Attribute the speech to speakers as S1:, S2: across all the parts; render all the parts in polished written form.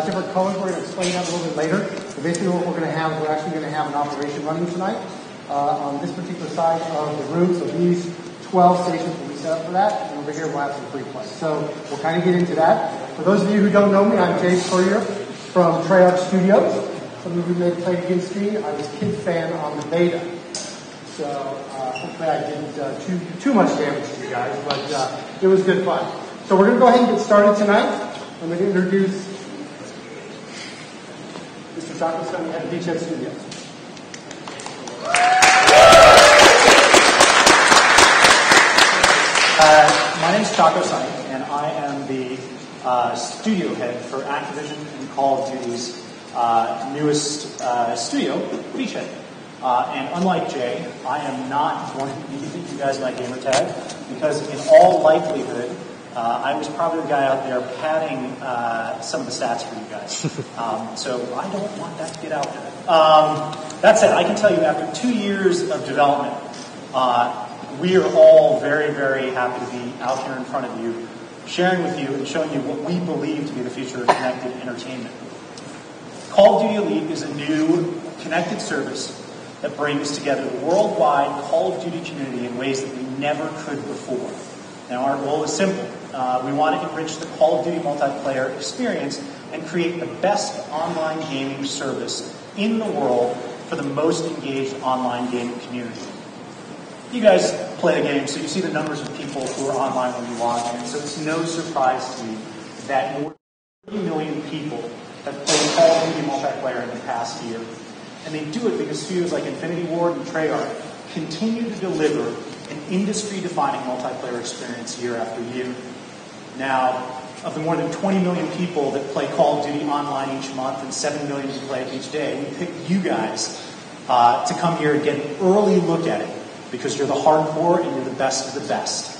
S1: different colors. We're going to explain that a little bit later. But basically what we're going to have, we're actually going to have an operation running tonight on this particular side of the room. So these 12 stations will be set up for that. And over here we'll have some free play. So we'll kind of get into that. For those of you who don't know me, I'm Jay Spurrier from Treyarch Studios. Some of you may have played against me. I was Kid Fan on the beta. So hopefully I didn't too much damage to you guys, but it was good fun. So we're going to go ahead and get started tonight. I'm going to introduce Mr. Taco-san at Beachhead Studios.
S2: My name is Taco-san, and I am the studio head for Activision and Call of Duty's newest studio, Beachhead. And unlike Jay, I am not going to be giving you guys my gamer tag, because in all likelihood, I was probably the guy out there padding some of the stats for you guys. So I don't want that to get out there. That said, I can tell you after 2 years of development, we are all very, very happy to be out here in front of you, sharing with you and showing you what we believe to be the future of connected entertainment. Call of Duty Elite is a new connected service that brings together the worldwide Call of Duty community in ways that we never could before. Now, our goal is simple. We want to enrich the Call of Duty multiplayer experience and create the best online gaming service in the world for the most engaged online gaming community. You guys play the game, so you see the numbers of people who are online when you log in, so it's no surprise to me that more than 30 million people have played Call of Duty multiplayer in the past year. And they do it because studios like Infinity Ward and Treyarch continue to deliver an industry-defining multiplayer experience year after year. Now, of the more than 20 million people that play Call of Duty online each month and 7 million who play it each day, we picked you guys to come here and get an early look at it, because you're the hardcore and you're the best of the best.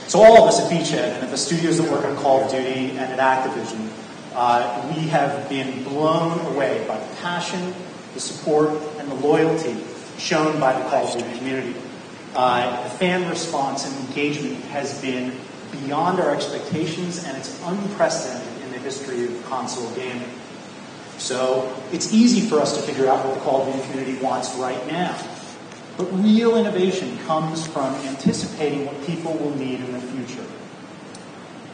S2: So all of us at Beachhead and at the studios that work on Call of Duty and at Activision, we have been blown away by the passion, the support, and the loyalty shown by the Call of Duty community. The fan response and engagement has been beyond our expectations, and it's unprecedented in the history of console gaming. So it's easy for us to figure out what the Call of Duty community wants right now. But real innovation comes from anticipating what people will need in the future.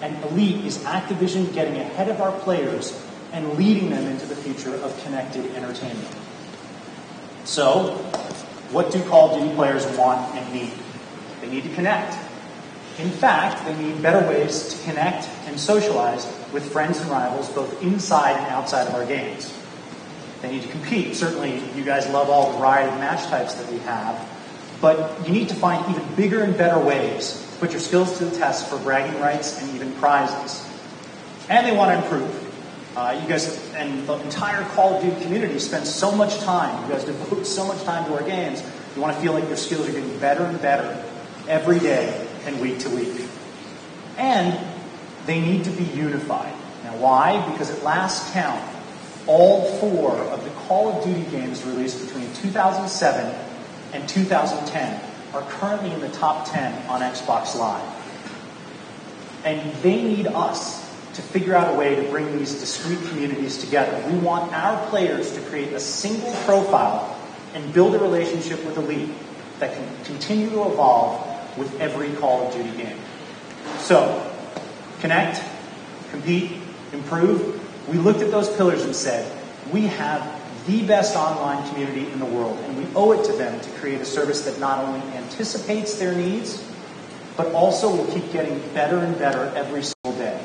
S2: And Elite is Activision getting ahead of our players and leading them into the future of connected entertainment. So, what do Call of Duty players want and need? They need to connect. In fact, they need better ways to connect and socialize with friends and rivals both inside and outside of our games. They need to compete. Certainly, you guys love all the variety of match types that we have, but you need to find even bigger and better ways to put your skills to the test for bragging rights and even prizes. And they want to improve. You guys and the entire Call of Duty community spends so much time, you guys devote so much time to our games, you want to feel like your skills are getting better and better every day and week to week. And they need to be unified. Now why? Because at last count, all 4 of the Call of Duty games released between 2007 and 2010 are currently in the top 10 on Xbox Live. And they need us to figure out a way to bring these discrete communities together. We want our players to create a single profile and build a relationship with Elite that can continue to evolve with every Call of Duty game. So, connect, compete, improve. We looked at those pillars and said, we have the best online community in the world, and we owe it to them to create a service that not only anticipates their needs, but also will keep getting better and better every single day.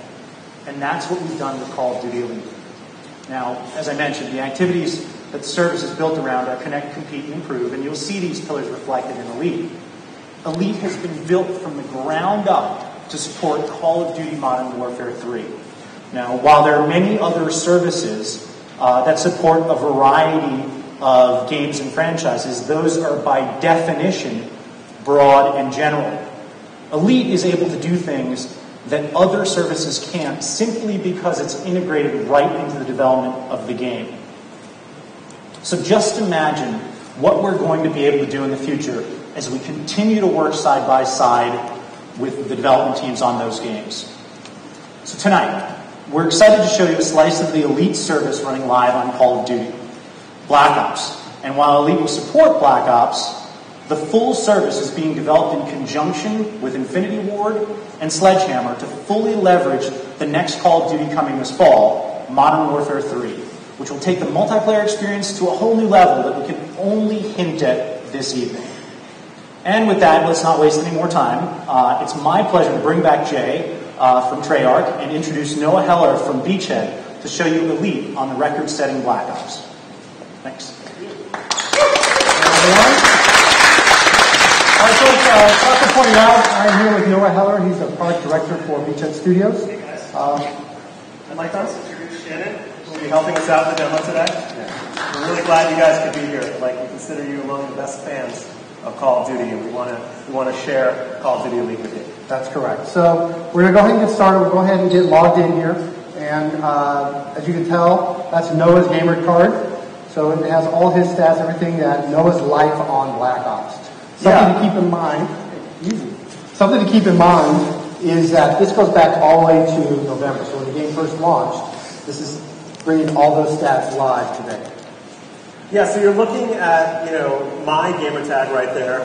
S2: And that's what we've done with Call of Duty Elite. Now, as I mentioned, the activities that the service is built around are connect, compete, and improve, and you'll see these pillars reflected in Elite. Elite has been built from the ground up to support Call of Duty Modern Warfare 3. Now, while there are many other services that support a variety of games and franchises, those are by definition broad and general. Elite is able to do things that other services can't simply because it's integrated right into the development of the game. So just imagine what we're going to be able to do in the future as we continue to work side by side with the development teams on those games. So tonight, We're excited to show you a slice of the Elite service running live on Call of Duty, Black Ops. And while Elite will support Black Ops, the full service is being developed in conjunction with Infinity Ward and Sledgehammer to fully leverage the next Call of Duty coming this fall, Modern Warfare 3, which will take the multiplayer experience to a whole new level that we can only hint at this evening. And with that, let's not waste any more time. It's my pleasure to bring back Jay from Treyarch and introduce Noah Heller from Beachhead to show you Elite on the record-setting Black Ops. Thanks.
S1: All right, folks, Tucker pointed out, I'm here with Noah Heller. He's the product director for Beachhead Studios.
S3: Hey guys. I'd like to introduce Shannon, who will be helping us out in the demo today. Yeah. We're really glad you guys could be here. We consider you among the best fans of Call of Duty, and we want to share Call of Duty Elite with you.
S1: That's correct. So we're going to go ahead and get started. We'll go ahead and get logged in here. And as you can tell, that's Noah's gamer card. So it has all his stats, everything that Noah's life on Black Ops. Something to keep in mind, Something to keep in mind is that this goes back all the way to November. So when the game first launched, this is bringing all those stats live today.
S3: Yeah, so you're looking at, my gamer tag right there,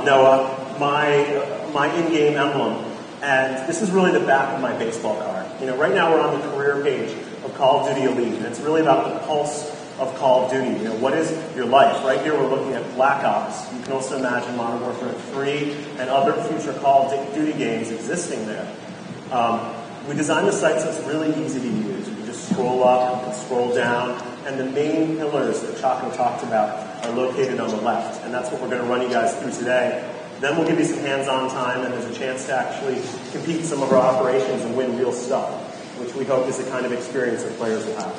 S3: Noah, my in-game emblem, and this is really the back of my baseball card. Right now we're on the career page of Call of Duty Elite, and it's really about the pulse of Call of Duty. What is your life? Right here we're looking at Black Ops. You can also imagine Modern Warfare 3 and other future Call of Duty games existing there. We designed the site so it's really easy to use. You can just scroll up, you can scroll down, and the main pillars that Chaco talked about are located on the left, and that's what we're going to run you guys through today. Then we'll give you some hands-on time, and there's a chance to actually compete in some of our operations and win real stuff, which we hope is the kind of experience that players will have.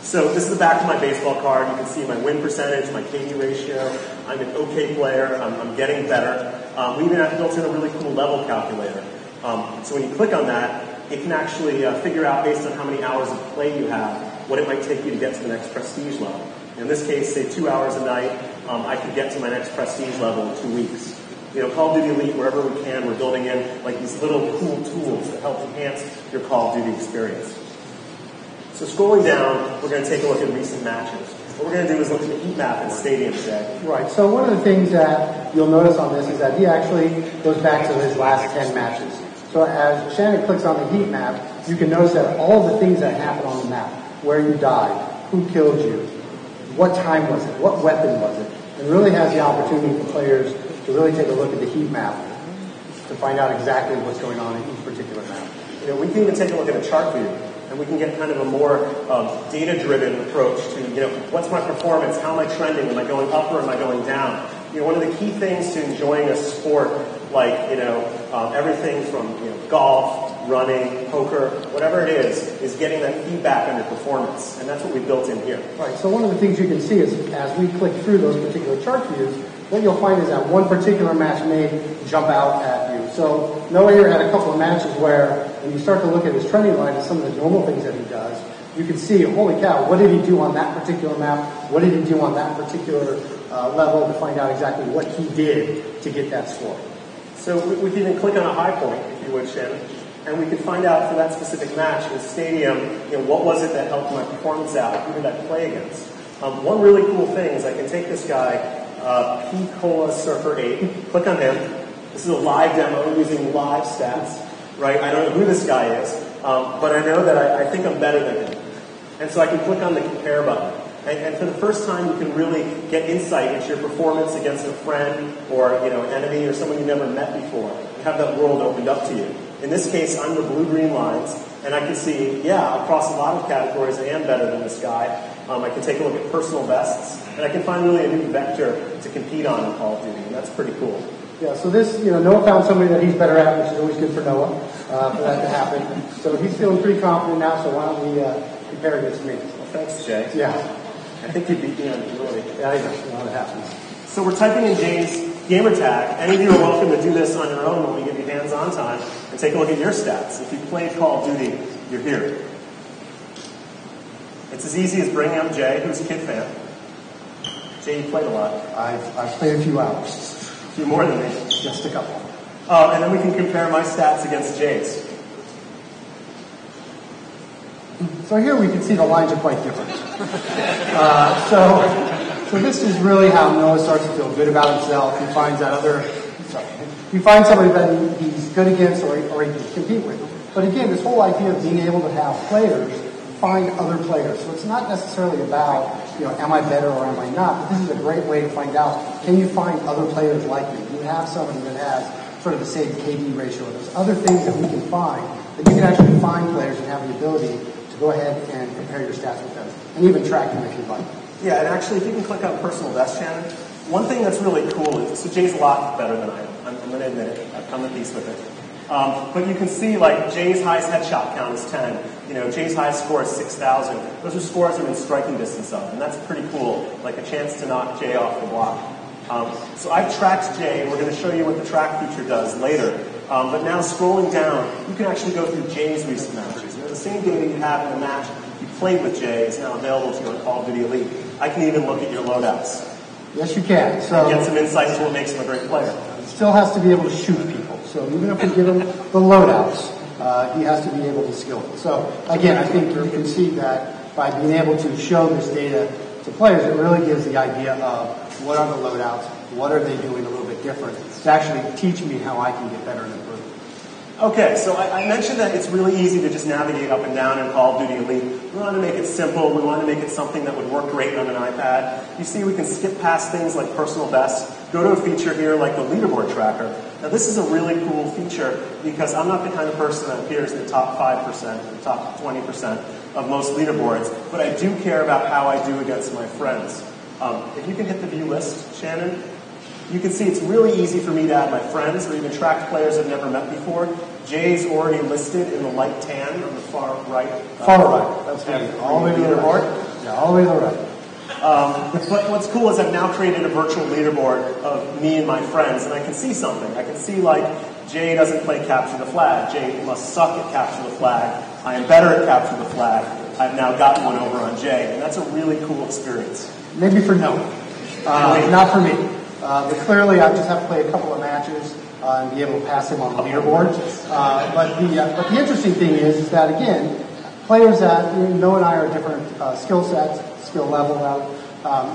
S3: So this is the back of my baseball card. You can see my win percentage, my KD ratio. I'm an okay player. I'm getting better. We even have built in a really cool level calculator. So when you click on that, it can actually figure out, based on how many hours of play you have, what it might take you to get to the next prestige level. In this case, say 2 hours a night, I could get to my next prestige level in 2 weeks. Call of Duty Elite, wherever we can, we're building in these little cool tools that help enhance your Call of Duty experience. So scrolling down, we're going to take a look at recent matches. What we're going to do is look at the heat map in Stadium today.
S1: Right, so one of the things that you'll notice on this is that he actually goes back to his last 10 matches. So as Shannon clicks on the heat map, you can notice that all of the things that happen on the map, where you died, who killed you, what time was it, what weapon was it, and really has the opportunity for players to really take a look at the heat map to find out exactly what's going on in each particular map.
S3: We can even take a look at a chart view, and we can get kind of a more data-driven approach to, what's my performance, how am I trending, am I going up or am I going down? One of the key things to enjoying a sport like, everything from, golf, running, poker, whatever it is getting that feedback on your performance, and that's what we built in here.
S1: Right, so one of the things you can see is as we click through those particular chart views, what you'll find is that one particular match may jump out at you. So Noah here had a couple of matches where when you start to look at his trending line and some of the normal things that he does, you can see, holy cow, what did he do on that particular map? What did he do on that particular level to find out exactly what he did to get that score?
S3: So we can even click on a high point, if you would, Shannon, and we can find out for that specific match in the stadium, what was it that helped my performance out? Who did I play against? One really cool thing is I can take this guy, P. Cola Surfer 8, click on him. This is a live demo using live stats, right? I don't know who this guy is, but I know that I think I'm better than him. And so I can click on the compare button. And for the first time, you can really get insight into your performance against a friend or, an enemy or someone you never met before. You have that world opened up to you. In this case, I'm the blue-green lines, and I can see, across a lot of categories, I am better than this guy. I can take a look at personal bests, and I can find really a new vector to compete on in Call of Duty, and that's pretty cool.
S1: Yeah, so this, Noah found somebody that he's better at, which is always good for Noah, for that to happen. So he's feeling pretty confident now, so why don't we compare against me?
S3: Well, thanks, Jay.
S1: Yeah.
S3: I think you beat me on agility.
S1: Yeah, I know that happens.
S3: So we're typing in Jay's gamer tag. Any of you are welcome to do this on your own when we give you hands-on time and take a look at your stats. If you've played Call of Duty, you're here. It's as easy as bringing up Jay, who's a Kid fan. Jay, you played a lot.
S1: I've played a few hours.
S3: A few more than me.
S1: Just a couple.
S3: And then we can compare my stats against Jay's.
S1: So here we can see the lines are quite different. So this is really how Noah starts to feel good about himself. He finds that he finds somebody that he's good against or he can compete with. But again, this whole idea of being able to have players find other players. So it's not necessarily about, am I better or am I not? But this is a great way to find out, can you find other players like me? Do you have somebody that has sort of the same KD ratio? There's other things that we can find that you can actually find players and have the ability to go ahead and compare your stats with them and even track them if you'd like.
S3: Yeah, and actually, if you can click on personal best, Shannon, one thing that's really cool is, so Jay's a lot better than I am. I'm going to admit it. I've come to peace with it. But you can see, like, Jay's highest headshot count is 10. Jay's highest score is 6,000. Those are scores I'm in striking distance of, and that's pretty cool, like a chance to knock Jay off the block. So I've tracked Jay, and we're going to show you what the track feature does later. But now scrolling down, you can actually go through Jay's recent matches. The same data you have in the match you played with Jay is now available to you on Call of Duty Elite. I can even look at your loadouts.
S1: Yes, you can. So
S3: get some insight into what makes him a great player.
S1: He still has to be able to shoot people. So even if we give him the loadouts, he has to be able to skill them. So again, I think you can see that by being able to show this data to players, it really gives the idea of what are the loadouts, what are they doing a little bit different, to actually teach me how I can get better and improve.
S3: Okay, so I mentioned that it's really easy to just navigate up and down in Call of Duty Elite. We want to make it simple. We want to make it something that would work great on an iPad. You see, we can skip past things like personal best, go to a feature here like the leaderboard tracker. Now, this is a really cool feature because I'm not the kind of person that appears in the top 5%, the top 20% of most leaderboards, but I do care about how I do against my friends. If you can hit the view list, Shannon, you can see it's really easy for me to add my friends or even track players I've never met before. Jay's already listed in the light tan on the far right.
S1: Far right. That's right. All the way to the
S3: leaderboard.
S1: right. Yeah, all the way to the right.
S3: But what's cool is I've now created a virtual leaderboard of me and my friends, and I can see something. I can see, like, Jay doesn't play capture the flag. Jay must suck at capture the flag. I am better at capture the flag. I've now gotten one over on Jay, and that's a really cool experience.
S1: Maybe for Noah. Not for me. But clearly, I just have to play a couple of matches and be able to pass him on the leaderboard. But the interesting thing is that, again, players that Noah and I are different skill sets, skill level out,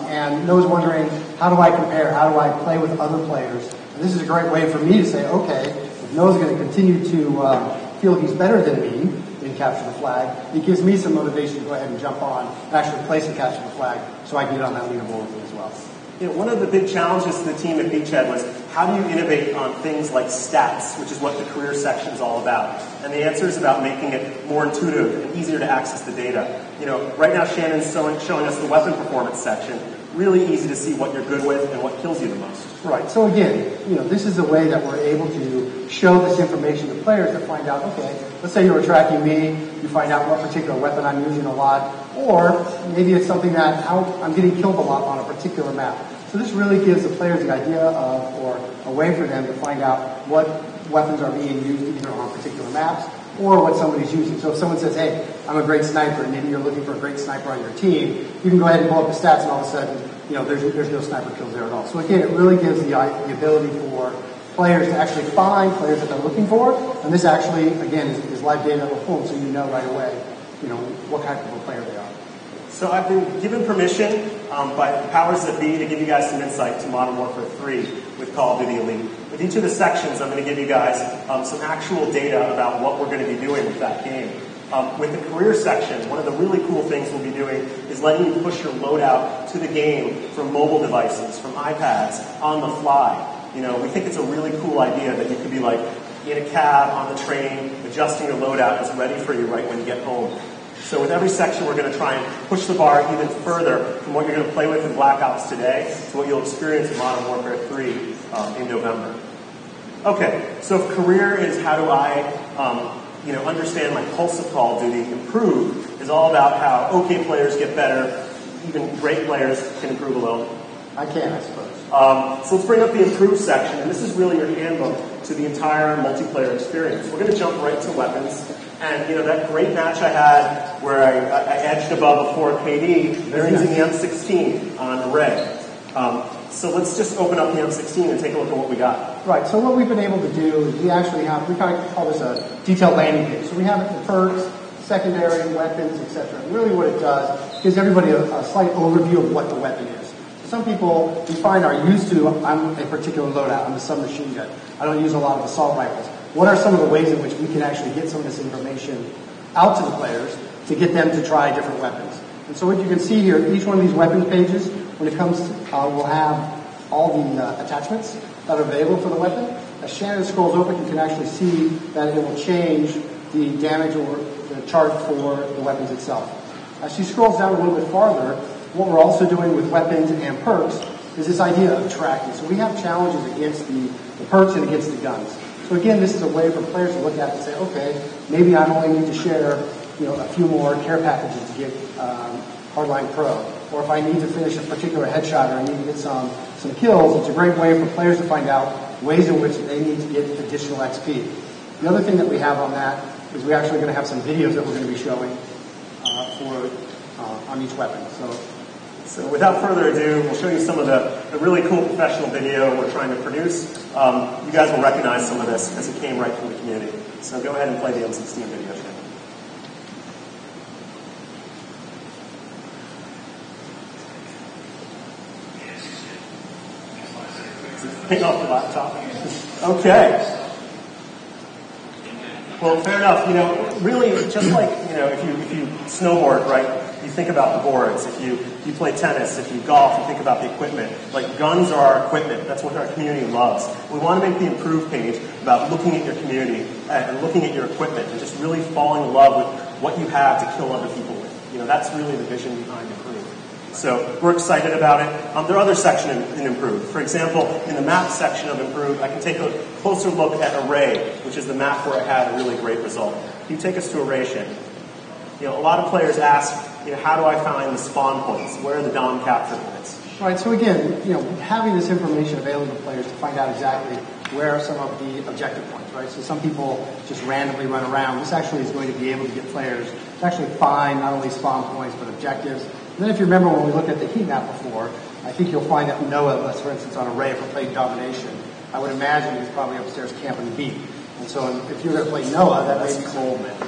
S1: and Noah's wondering, how do I compare? How do I play with other players? And this is a great way for me to say, okay, if Noah's going to continue to feel he's better than me in capture the flag, it gives me some motivation to go ahead and jump on and actually place and capture the flag so I can get on that leaderboard with him as well.
S3: One of the big challenges to the team at Beachhead was, how do you innovate on things like stats, which is what the career section is all about? And the answer is about making it more intuitive and easier to access the data. Right now Shannon's showing us the weapon performance section. Really easy to see what you're good with and what kills you the most.
S1: Right. So again, this is a way that we're able to show this information to players to find out, okay, let's say you're tracking me, you find out what particular weapon I'm using a lot, or maybe it's something that I'm getting killed a lot on a particular map. So this really gives the players the idea of, or a way for them to find out what weapons are being used either on particular maps or what somebody's using. So if someone says, hey, I'm a great sniper, and maybe you're looking for a great sniper on your team, you can go ahead and pull up the stats, and all of a sudden, there's no sniper kills there at all. So again, it really gives the ability for players to actually find players that they're looking for, and this actually, again, is live data on the phone, so you know right away, what kind of a player they are.
S3: So I've been given permission by the powers that be to give you guys some insight to Modern Warfare 3 with Call of Duty Elite. With each of the sections, I'm going to give you guys some actual data about what we're going to be doing with that game. With the career section, one of the really cool things we'll be doing is letting you push your loadout to the game from mobile devices, from iPads, on the fly. We think it's a really cool idea that you could be like in a cab, on the train, adjusting your loadout is ready for you right when you get home. So with every section, we're going to try and push the bar even further from what you're going to play with in Black Ops today to what you'll experience in Modern Warfare 3 in November. Okay, so if career is how do I understand my pulse of Call of Duty, improve is all about how okay players get better, even great players can improve a little.
S1: I can, I suppose.
S3: So let's bring up the improve section, and this is really your handbook to the entire multiplayer experience. We're going to jump right to weapons. And, that great match I had where I edged above a 4 KD, they're using the M16 on red. So let's just open up the M16 and take a look at what we got.
S1: Right, so what we've been able to do is we kind of call this a detailed landing page. So we have the perks, secondary weapons, etc. And really what it does gives everybody a slight overview of what the weapon is. Some people we find are used to, I'm a particular loadout, I'm a submachine gun. I don't use a lot of assault rifles. What are some of the ways in which we can actually get some of this information out to the players to get them to try different weapons? And so what you can see here, each one of these weapons pages, when it comes to, will have all the attachments that are available for the weapon. As Shannon scrolls over, you can actually see that it will change the damage or the chart for the weapons itself. As she scrolls down a little bit farther, what we're also doing with weapons and perks is this idea of tracking. So we have challenges against the perks and against the guns. So again, this is a way for players to look at it and say, okay, maybe I only need to share, a few more care packages to get Hardline Pro. Or if I need to finish a particular headshot or I need to get some kills, it's a great way for players to find out ways in which they need to get additional XP. The other thing that we have on that is we're actually going to have some videos that we're going to be showing on each weapon.
S3: So without further ado, we'll show you some of the really cool professional video we're trying to produce. You guys will recognize some of this because it came right from the community. So go ahead and play the M16 video, Shannon. Pick off the laptop. Okay. Well, fair enough. Really, just like, if you snowboard, right, you think about the boards. If you play tennis, if you golf, you think about the equipment. Like, guns are our equipment. That's what our community loves. We want to make the Improve page about looking at your community and looking at your equipment and just really falling in love with what you have to kill other people with. That's really the vision behind Improve. So we're excited about it. There are other sections in Improve. For example, in the map section of Improve, I can take a closer look at Array, which is the map where I had a really great result. Can you take us to Array, Shannon? A lot of players ask, how do I find the spawn points? Where are the Dom capture points?
S1: Right, so again, having this information available to players to find out exactly where are some of the objective points, right? So some people just randomly run around. This actually is going to be able to get players to actually find not only spawn points, but objectives. And then if you remember when we looked at the heat map before, I think you'll find that Noah, for instance, on Array for playing domination, I would imagine he's probably upstairs camping the beat. And so if you're going to play Noah, that may be Coleman.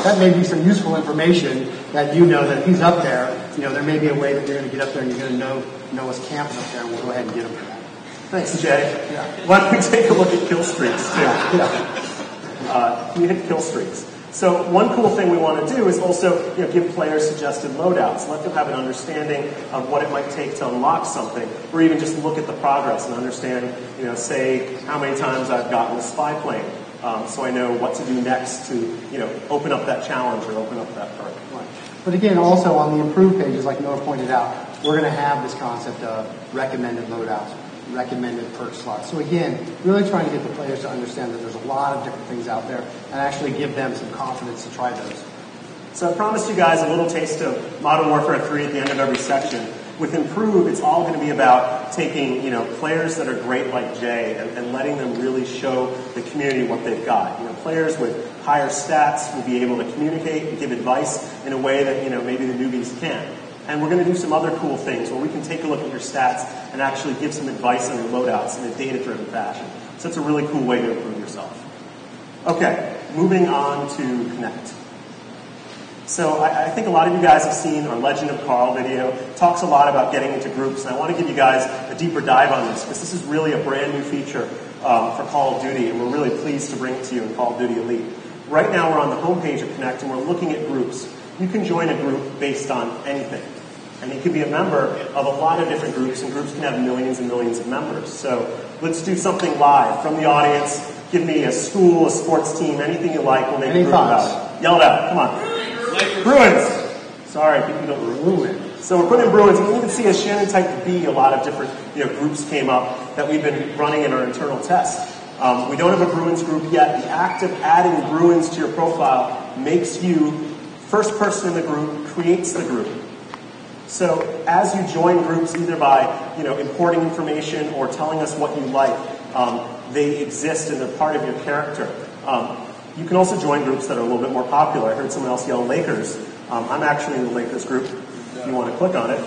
S1: That may be some useful information that that if he's up there, there may be a way that you're going to get up there and you're going to know Noah's camping up there, and we'll go ahead and get him for that.
S3: Thanks, Jay.
S1: Yeah.
S3: Why don't we take a look at kill streaks, too?
S1: Yeah.
S3: Can you hit kill streaks? So one cool thing we want to do is also give players suggested loadouts. Let them have an understanding of what it might take to unlock something, or even just look at the progress and understand, say how many times I've gotten a spy plane, so I know what to do next to, open up that challenge or open up that perk.
S1: Right. But again, also on the Improve pages, like Noah pointed out, we're going to have this concept of recommended loadouts, recommended perk slots. So again, really trying to get the players to understand that there's a lot of different things out there and actually give them some confidence to try those.
S3: So I promised you guys a little taste of Modern Warfare 3 at the end of every section. With Improve, it's all going to be about taking, players that are great like Jay and letting them really show the community what they've got. Players with higher stats will be able to communicate and give advice in a way that, maybe the newbies can't. And we're going to do some other cool things where we can take a look at your stats and actually give some advice on your loadouts in a data-driven fashion. So it's a really cool way to improve yourself. Okay, moving on to Connect. So I think a lot of you guys have seen our Legend of Carl video. It talks a lot about getting into groups, and I want to give you guys a deeper dive on this because this is really a brand new feature for Call of Duty, and we're really pleased to bring it to you in Call of Duty Elite. Right now we're on the homepage of Connect, and we're looking at groups. You can join a group based on anything. And you can be a member of a lot of different groups, and groups can have millions and millions of members. So let's do something live from the audience. Give me a school, a sports team, anything you like. We'll make a group about it. Yell it out. Come on. Bruins. Sorry, people don't Bruins. So we're putting in Bruins. And you can see as Shannon typed B, a lot of different groups came up that we've been running in our internal tests. We don't have a Bruins group yet. The act of adding Bruins to your profile makes you first person in the group, creates the group. So as you join groups, either by importing information or telling us what you like, they exist and they're part of your character. You can also join groups that are a little bit more popular. I heard someone else yell Lakers. I'm actually in the Lakers group. If you want to click on it,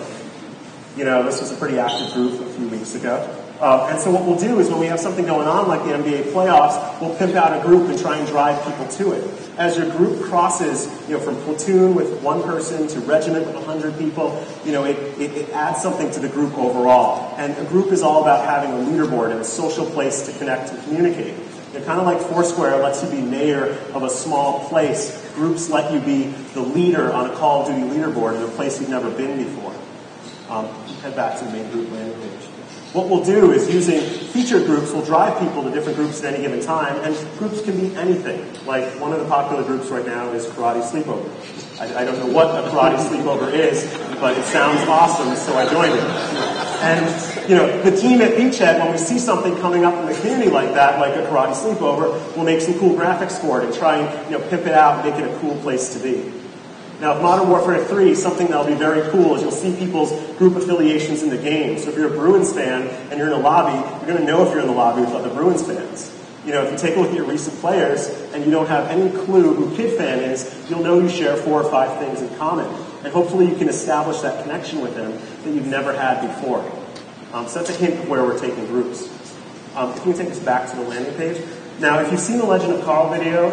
S3: this was a pretty active group a few weeks ago. And so what we'll do is when we have something going on like the NBA playoffs, we'll pimp out a group and try and drive people to it. As your group crosses, from platoon with one person to regiment with 100 people, it adds something to the group overall. And a group is all about having a leaderboard and a social place to connect and communicate. Kind of like Foursquare lets you be mayor of a small place, groups let you be the leader on a Call of Duty leaderboard in a place you've never been before. Head back to the main group landing page. What we'll do is using featured groups, we'll drive people to different groups at any given time, and groups can be anything. Like one of the popular groups right now is Karate Sleepover. I don't know what a Karate Sleepover is, but it sounds awesome, so I joined it. And, the team at Beachhead, when we see something coming up in the community like that, like a Karate Sleepover, we'll make some cool graphics for it and try and, pimp it out and make it a cool place to be. Now, with Modern Warfare 3, something that'll be very cool is you'll see people's group affiliations in the game. So if you're a Bruins fan and you're in a lobby, you're going to know if you're in the lobby with other Bruins fans. If you take a look at your recent players and you don't have any clue who Kid Fan is, you'll know you share 4 or 5 things in common. And hopefully you can establish that connection with them that you've never had before. So that's a hint of where we're taking groups. If you can take us back to the landing page. Now, if you've seen the Legend of Carl video,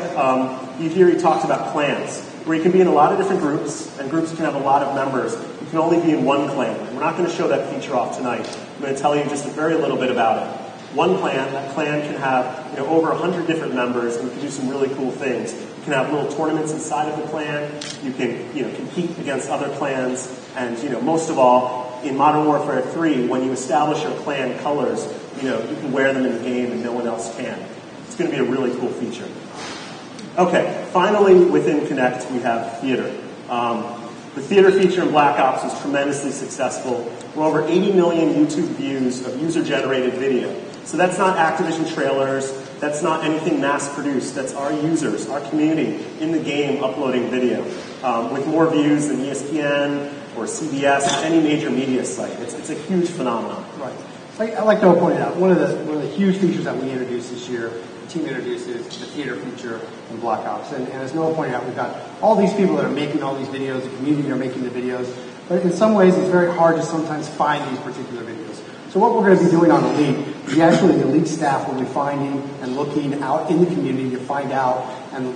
S3: you hear he talks about clans, where you can be in a lot of different groups, and groups can have a lot of members. You can only be in one clan. We're not going to show that feature off tonight. I'm going to tell you just a very little bit about it. One clan, that clan can have over 100 different members, and you can do some really cool things. You can have little tournaments inside of the clan. You can compete against other clans, and most of all, in Modern Warfare 3, when you establish your clan colors, you can wear them in the game and no one else can. It's going to be a really cool feature. Okay, finally, within Connect, we have theater. The theater feature in Black Ops was tremendously successful. We're over 80 million YouTube views of user-generated video. So that's not Activision trailers. That's not anything mass-produced. That's our users, our community in the game uploading video with more views than ESPN or CBS or any major media site. It's a huge phenomenon.
S1: Right. I like to point out one of the huge features that we introduced this year. The team introduced is the theater feature in Black Ops, and as Noah pointed out, we've got all these people that are making all these videos. The community are making the videos, but in some ways, it's very hard to sometimes find these particular videos. So what we're going to be doing on Elite is the Elite staff will be finding and looking out in the community to find out and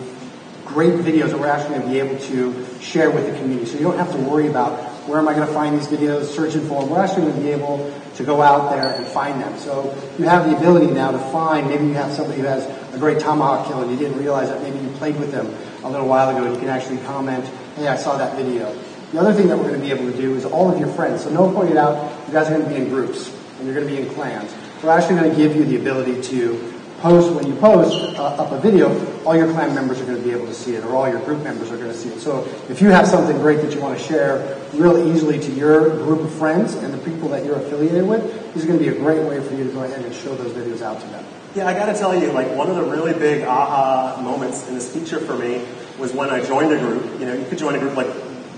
S1: great videos that we're actually going to be able to share with the community. So you don't have to worry about where am I going to find these videos, searching for them. We're actually going to be able to go out there and find them. So you have the ability now to find, maybe you have somebody who has a great tomahawk kill and you didn't realize that maybe you played with them a little while ago, and you can actually comment, hey, I saw that video. The other thing that we're going to be able to do is all of your friends. So Noah pointed out you guys are going to be in groups and you're going to be in clans. We're actually going to give you the ability to post, when you post up a video, all your clan members are going to be able to see it, or all your group members are going to see it. So if you have something great that you want to share real easily to your group of friends and the people that you're affiliated with, this is going to be a great way for you to go ahead and show those videos out to them.
S3: Yeah, I got to tell you, one of the really big aha moments in this feature for me was when I joined a group. You could join a group like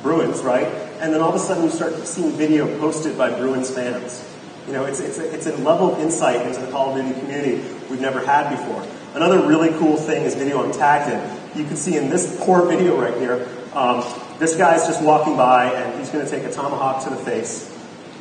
S3: Bruins, right? And then all of a sudden you start seeing video posted by Bruins fans. It's a level of insight into the Call of Duty community we've never had before. Another really cool thing is video I'm tagged in. You can see in this poor video right here, this guy's just walking by and he's going to take a tomahawk to the face,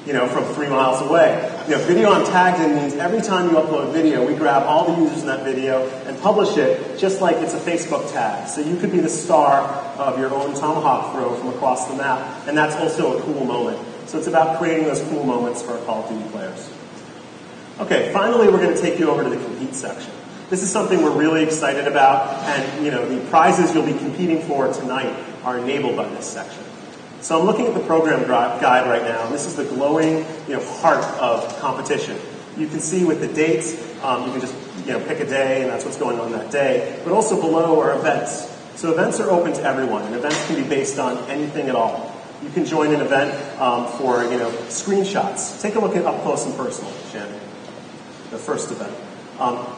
S3: from 3 miles away. Video I'm tagged in means every time you upload a video, we grab all the users in that video and publish it just like it's a Facebook tag. So you could be the star of your own tomahawk throw from across the map, and that's also a cool moment. So it's about creating those cool moments for our Call of Duty players. Okay, finally we're going to take you over to the compete section. This is something we're really excited about, and the prizes you'll be competing for tonight are enabled by this section. So I'm looking at the program guide right now, and this is the glowing heart of competition. You can see with the dates, you can just pick a day, and that's what's going on that day. But also below are events. So events are open to everyone, and events can be based on anything at all. You can join an event for screenshots. Take a look at Up Close and Personal, Shannon, the first event.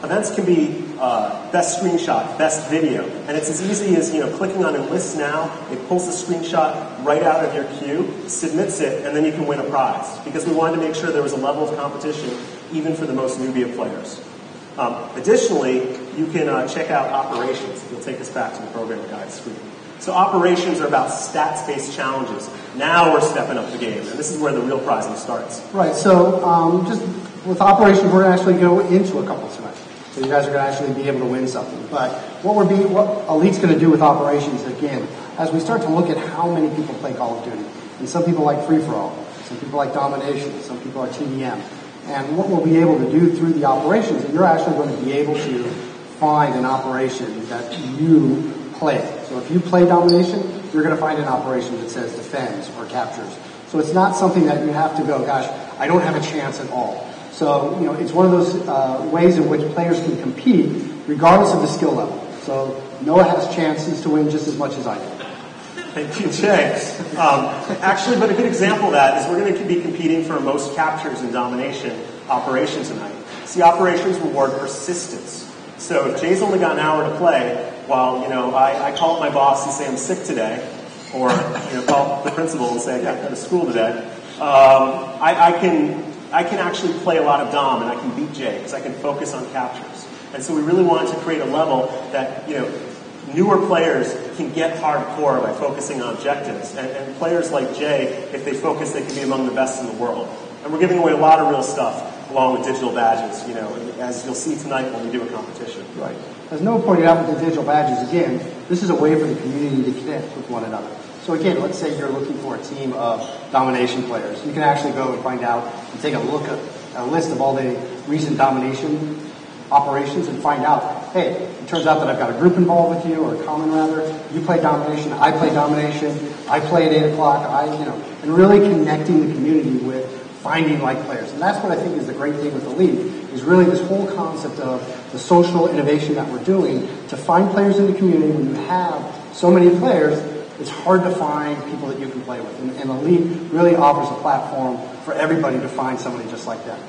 S3: Events can be best screenshot, best video, and it's as easy as clicking on Enlist Now. It pulls the screenshot right out of your queue, submits it, and then you can win a prize. Because we wanted to make sure there was a level of competition even for the most newbie of players. Additionally, you can check out operations. It'll take us back to the program guide screen. So operations are about stats-based challenges. Now we're stepping up the game, and this is where the real prizing starts.
S1: Right, so just with operations, we're going to actually go into a couple tonight. So you guys are going to actually be able to win something. But what Elite's going to do with operations, again, as we start to look at how many people play Call of Duty, and some people like free-for-all, some people like domination, some people are TDM. And what we'll be able to do through the operations, is you're actually going to be able to find an operation that you play. So if you play domination, you're going to find an operation that says defends or captures. So it's not something that you have to go, gosh, I don't have a chance at all. So, it's one of those ways in which players can compete regardless of the skill level. So Noah has chances to win just as much as I do.
S3: Thank you, Jay. Actually, but a good example of that is we're going to be competing for most captures in domination operations tonight. See, operations reward persistence. So if Jay's only got an hour to play, while, I call up my boss and say I'm sick today, or, call the principal and say I got to go to school today, I can actually play a lot of Dom and I can beat Jay because I can focus on captures. And so we really wanted to create a level that, newer players can get hardcore by focusing on objectives. And players like Jay, if they focus, they can be among the best in the world. And we're giving away a lot of real stuff along with digital badges, as you'll see tonight when we do a competition.
S1: Right. As Noah pointed out with the digital badges, again, this is a way for the community to connect with one another. So again, let's say you're looking for a team of domination players. You can actually go and find out and take a look at a list of all the recent domination operations and find out, hey, it turns out that I've got a group involved with you, or a common rather. You play domination, I play domination, I play at 8 o'clock, and really connecting the community with finding like players. And that's what I think is the great thing with Elite, is really this whole concept of the social innovation that we're doing to find players in the community. When you have so many players, it's hard to find people that you can play with. And Elite really offers a platform for everybody to find somebody just like that.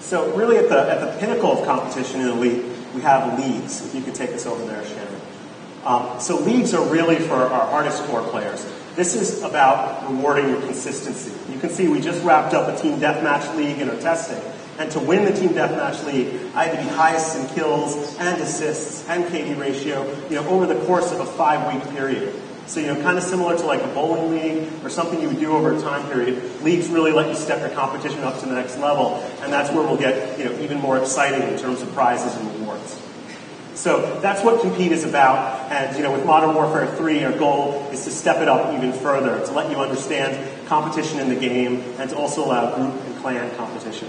S3: So really at the pinnacle of competition in Elite, we have leagues. If you could take us over there, Shannon. So leagues are really for our hardest core players. This is about rewarding your consistency. You can see we just wrapped up a team deathmatch league in our testing. And to win the team deathmatch league, I had to be highest in kills and assists and KD ratio, over the course of a 5-week period. So, kind of similar to like a bowling league or something you would do over a time period. Leagues really let you step your competition up to the next level, and that's where we'll get, even more exciting in terms of prizes and rewards. So that's what Compete is about, and, with Modern Warfare 3, our goal is to step it up even further, to let you understand competition in the game, and to also allow group and clan competition.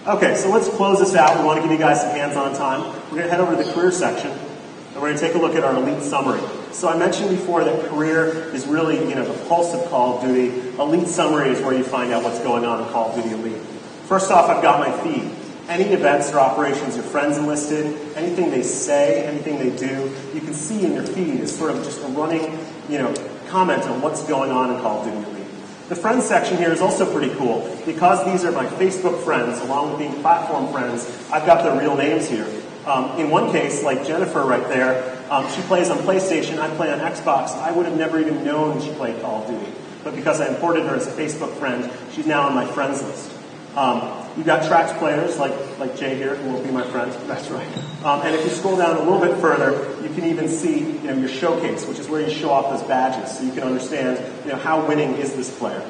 S3: Okay, so let's close this out. We want to give you guys some hands-on time. We're going to head over to the career section, and we're going to take a look at our Elite summary. So I mentioned before that career is really, the pulse of Call of Duty. Elite summary is where you find out what's going on in Call of Duty Elite. First off, I've got my feed. Any events or operations your friends enlisted, anything they say, anything they do, you can see in your feed is sort of just a running, comment on what's going on in Call of Duty Elite. The friends section here is also pretty cool. Because these are my Facebook friends, along with being platform friends, I've got their real names here. In one case, like Jennifer right there, she plays on PlayStation, I play on Xbox. I would have never even known she played Call of Duty. But because I imported her as a Facebook friend, she's now on my friends list. You've got Trax players like Jay here, who will be my friend.
S1: That's right.
S3: And if you scroll down a little bit further, you can even see your showcase, which is where you show off those badges, so you can understand how winning is this player.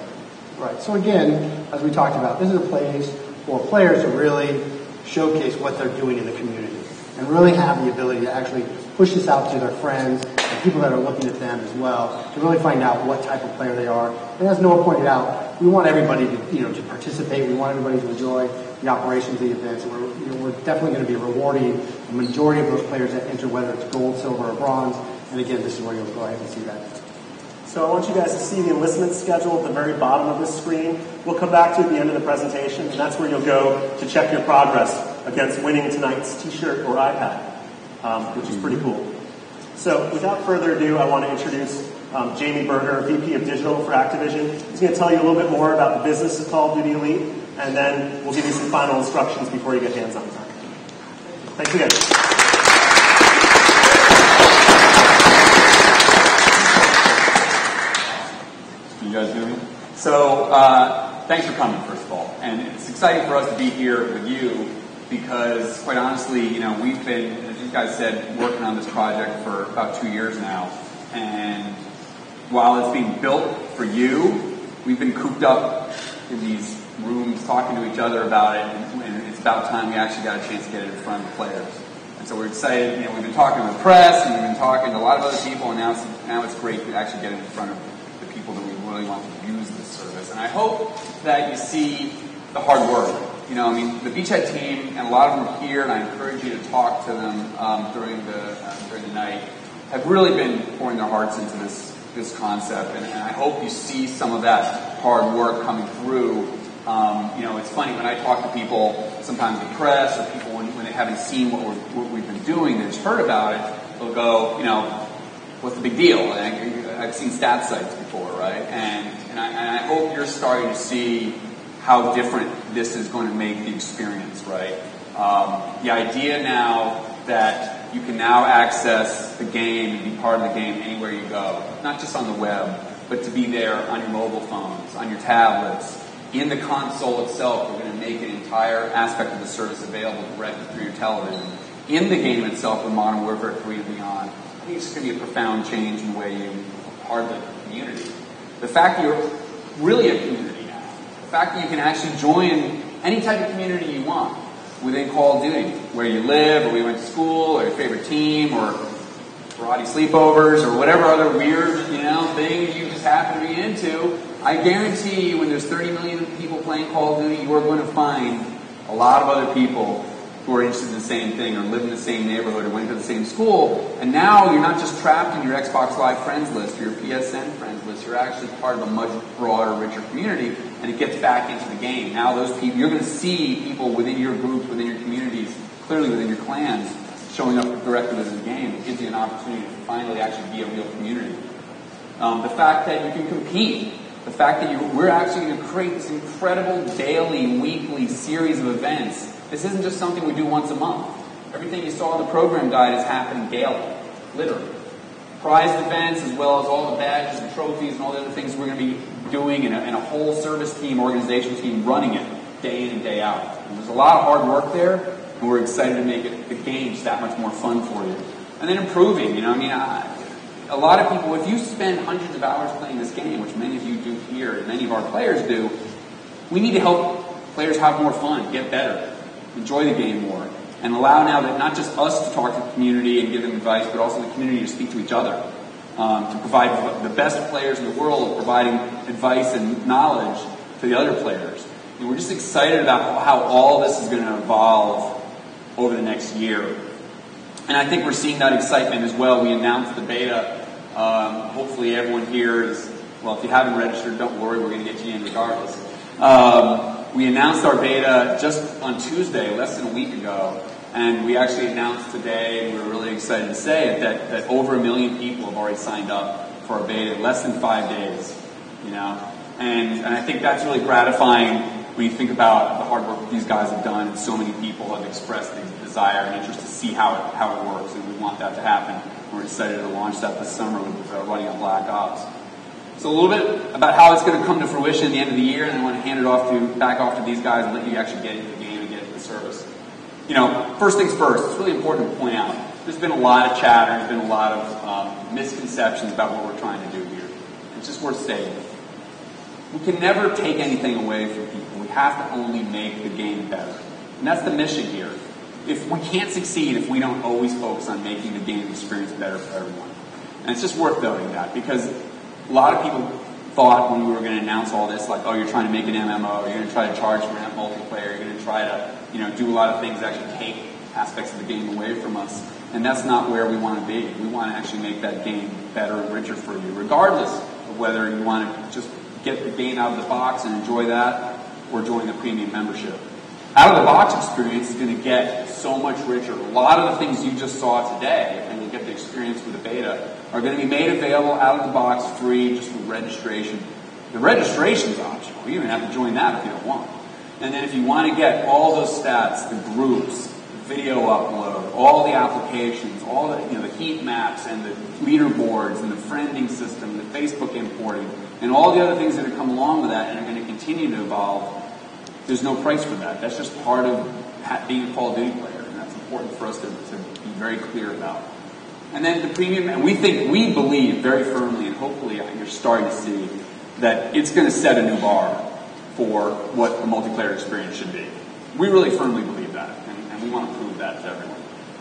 S1: Right. So again, as we talked about, this is a place for players to really showcase what they're doing in the community and really have the ability to actually push this out to their friends and people that are looking at them as well to really find out what type of player they are. And as Noah pointed out, we want everybody to to participate. We want everybody to enjoy the operations of the events. And we're definitely going to be rewarding the majority of those players that enter, whether it's gold, silver, or bronze. And again, this is where you'll go ahead and see that.
S3: So I want you guys to see the enlistment schedule at the very bottom of this screen. We'll come back to at the end of the presentation, and that's where you'll go to check your progress against winning tonight's T-shirt or iPad, which is pretty cool. So without further ado, I want to introduce Jamie Berger, VP of Digital for Activision. He's going to tell you a little bit more about the business of Call of Duty Elite, and then we'll give you some final instructions before you get hands-on time. Thanks again.
S4: Can you guys hear me? So, thanks for coming, first of all. And it's exciting for us to be here with you because, quite honestly, we've been, as you guys said, working on this project for about 2 years now. And while it's being built for you, we've been cooped up in these rooms talking to each other about it about time we actually got a chance to get it in front of the players. And so we're excited. We've been talking to the press, and we've been talking to a lot of other people, and now it's great to actually get it in front of the people that we really want to use this service. And I hope that you see the hard work. The Beachhead team, and a lot of them are here, and I encourage you to talk to them during the night, have really been pouring their hearts into this concept, and I hope you see some of that hard work coming through. It's funny when I talk to people, sometimes the press or people when they haven't seen what we've been doing, they've just heard about it, they'll go, what's the big deal? And I've seen stat sites before, right? And I hope you're starting to see how different this is going to make the experience, right? The idea now that you can now access the game and be part of the game anywhere you go, not just on the web, but to be there on your mobile phones, on your tablets, in the console itself. We're going to make an entire aspect of the service available directly through your television. In the game itself, with Modern Warfare 3 and beyond, I think it's going to be a profound change in the way you are part of the community. The fact that you're really a community now, the fact that you can actually join any type of community you want within Call of Duty, where you live, or where you went to school, or your favorite team, or karate sleepovers, or whatever other weird, thing you just happen to be into. I guarantee you, when there's 30 million people playing Call of Duty, you are going to find a lot of other people who are interested in the same thing, or live in the same neighborhood, or went to the same school. And now you're not just trapped in your Xbox Live friends list, or your PSN friends list. You're actually part of a much broader, richer community, and it gets back into the game. Now those people, you're going to see people within your groups, within your communities, clearly within your clans, showing up directly within the game. It gives you an opportunity to finally actually be a real community. The fact that you can compete, the fact that we're actually going to create this incredible daily, weekly series of events. This isn't just something we do once a month. Everything you saw in the program guide is happening daily, literally. Prized events, as well as all the badges and trophies and all the other things we're going to be doing, and a whole service team, organization team running it day in and day out. And there's a lot of hard work there, and we're excited to make the game just that much more fun for you. And then improving, a lot of people, if you spend hundreds of hours playing this game, which many of you do here, and many of our players do, we need to help players have more fun, get better, enjoy the game more, and allow now that not just us to talk to the community and give them advice, but also the community to speak to each other, to provide the best players in the world, providing advice and knowledge to the other players. And we're just excited about how all this is going to evolve over the next year. And I think we're seeing that excitement as well. We announced the beta. Hopefully everyone here is, well, if you haven't registered, don't worry, we're going to get you in regardless. We announced our beta just on Tuesday, less than a week ago, and we actually announced today, and we're really excited to say it, that over 1 million people have already signed up for our beta in less than 5 days, And I think that's really gratifying when you think about the hard work that these guys have done, and so many people have expressed the desire and interest to see how it works, and we want that to happen. We're excited to launch that this summer with running on Black Ops. So a little bit about how it's going to come to fruition at the end of the year, and I want to hand it back off to these guys and let you actually get into the game and get into the service. First things first, it's really important to point out, there's been a lot of chatter, there's been a lot of misconceptions about what we're trying to do here. It's just worth stating. We can never take anything away from people. We have to only make the game better. And that's the mission here. If we can't succeed if we don't always focus on making the game experience better for everyone. And it's just worth noting that, because a lot of people thought when we were going to announce all this, like, oh, you're trying to make an MMO, you're going to try to charge for multiplayer, you're going to try to, do a lot of things that actually take aspects of the game away from us. And that's not where we want to be. We want to actually make that game better and richer for you, regardless of whether you want to just get the game out of the box and enjoy that, or join the premium membership. Out of the box experience is going to get so much richer. A lot of the things you just saw today, and you'll get the experience with the beta, are going to be made available out of the box free, just with registration. The registration is optional. You don't even have to join that if you don't want. And then if you want to get all those stats, the groups, the video upload, all the applications, all the heat maps and the leaderboards and the friending system, the Facebook importing, and all the other things that have come along with that and are going to continue to evolve, there's no price for that. That's just part of being a Call of Duty player, and that's important for us to be very clear about. And then the premium, and we believe very firmly, and hopefully you're starting to see, that it's going to set a new bar for what a multiplayer experience should be. We really firmly believe that, and we want to prove that to everyone.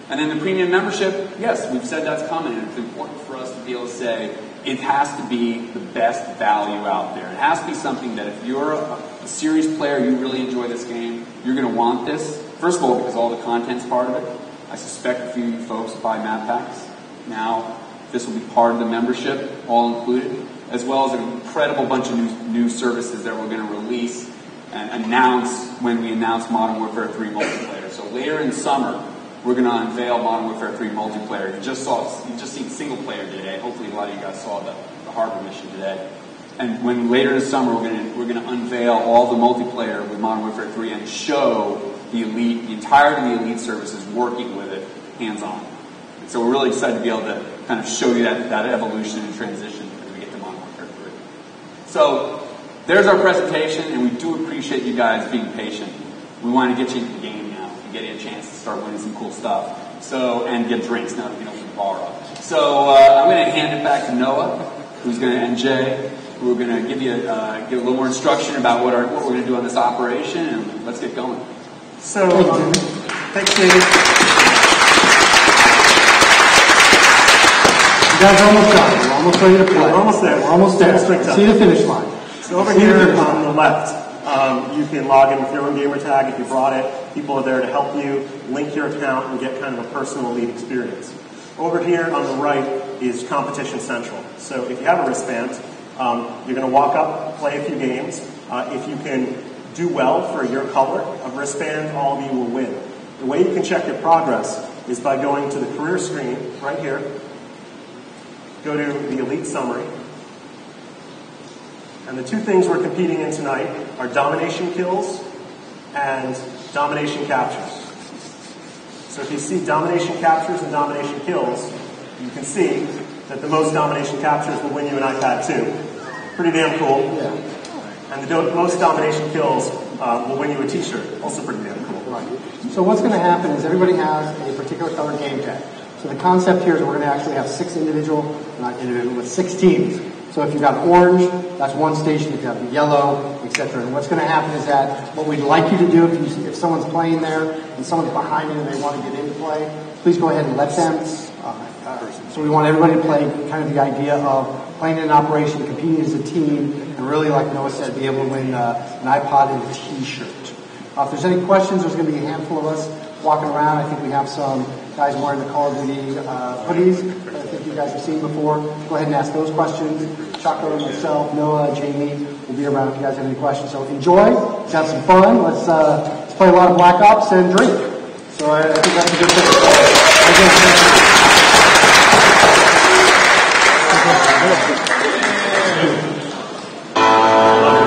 S4: And then the premium membership, yes, we've said that's coming, and it's important for us to be able to say it has to be the best value out there. It has to be something that if you're a serious player, you really enjoy this game, you're going to want this. First of all, because all the content's part of it. I suspect a few of you folks buy map packs. Now, this will be part of the membership, all included, as well as an incredible bunch of new services that we're going to release and announce when we announce Modern Warfare 3 multiplayer. So later in summer, we're going to unveil Modern Warfare 3 multiplayer. You just seen single player today. Hopefully a lot of you guys saw the harbor mission today. And when later in the summer, we're going to unveil all the multiplayer with Modern Warfare 3 and show the entirety of the Elite services working with it hands-on. And so we're really excited to be able to kind of show you that evolution and transition as we get to Modern Warfare 3. So there's our presentation, and we do appreciate you guys being patient. We want to get you into the game now and get you a chance to start winning some cool stuff. So, and get drinks now that we can open the bar up. So I'm going to hand it back to Noah, and Jay, who are going to give you give a little more instruction about what we're going to do on this operation, and let's get going.
S3: So, thanks, David.
S1: You guys are almost done. We're almost ready to play.
S3: We're almost there.
S1: We're almost there. See the finish line.
S3: So over here on the left, you can log in with your own gamer tag if you brought it. People are there to help you link your account and get kind of a personal Elite experience. Over here on the right is Competition Central. So if you have a wristband, you're going to walk up, play a few games. If you can do well for your color of wristband, all of you will win. The way you can check your progress is by going to the career screen right here. Go to the Elite Summary. And the two things we're competing in tonight are domination kills and domination captures. So if you see domination captures and domination kills, you can see that the most domination captures will win you an iPad 2. Pretty damn cool.
S1: Yeah.
S3: And the most domination kills will win you a t-shirt. Also pretty damn cool.
S1: Right. So what's going to happen is everybody has a particular color game tag. So the concept here is we're going to actually have 6 but 6 teams. So if you've got orange, that's one station. If you have the yellow, etc. And what's going to happen is that what we'd like you to do, if someone's playing there and someone's behind you and they want to get into play, please go ahead and let them. So we want everybody to play kind of the idea of playing in an operation, competing as a team, and really, like Noah said, be able to win an iPod and a T-shirt. If there's any questions, there's going to be a handful of us walking around. I think we have some guys wearing the Call of Duty hoodies that I think you guys have seen before. Go ahead and ask those questions. Chaco, myself, Noah, Jamie will be around if you guys have any questions. So enjoy. Let's have some fun. Let's play a lot of Black Ops and drink. So I think that's a good thing.